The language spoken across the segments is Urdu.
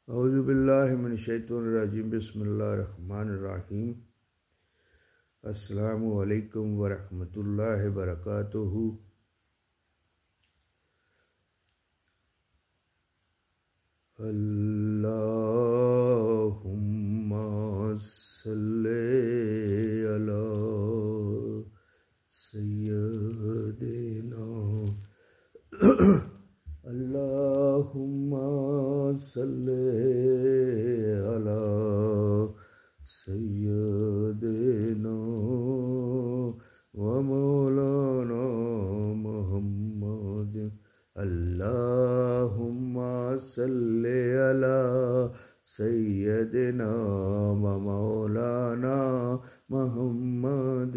اعوذ باللہ من الشیطان الرجیم بسم اللہ الرحمن الرحیم السلام علیکم ورحمۃ اللہ وبرکاتہ۔ اللہم صلی علی سیدنا اللہم صلی علی سیدنا و مولانا محمد اللہم صلی علی سیدنا و مولانا محمد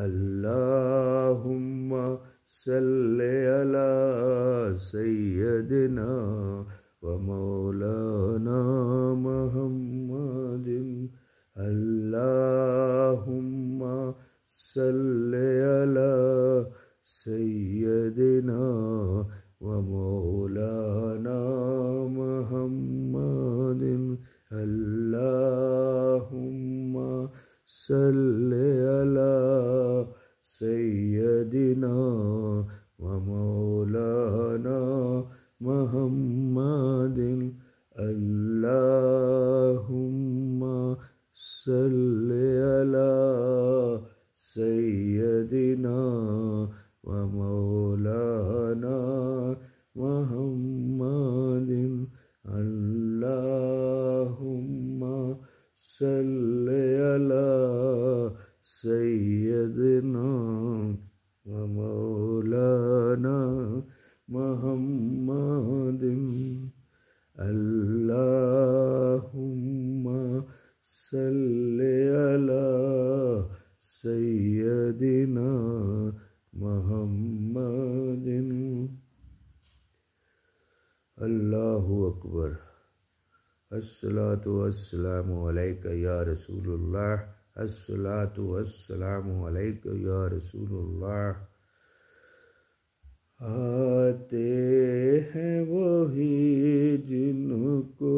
اللہم صلی علی سیدنا و مولانا محمد اللہم صلی علی سیدنا و مولانا محمد اللہم صلی علی سیدنا و مولانا محمد اللہم صلی علی سیدنا و مولانا محمد اللہم صلی علی سیدنا و مولانا محمد اللہم صلی علی سیدنا محمد۔ اللہ اکبر۔ الصلاۃ والسلام علیک یا رسول اللہ، الصلاۃ والسلام علیک یا رسول اللہ۔ آتے ہیں وہی جن کو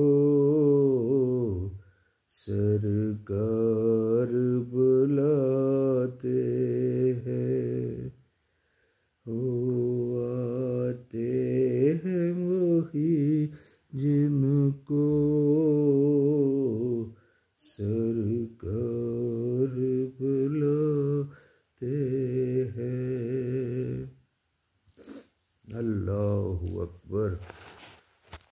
سرکار بلاتے ہیں، آتے ہیں وہی جن کو سرکار بلاتے ہیں۔ اللہ اکبر۔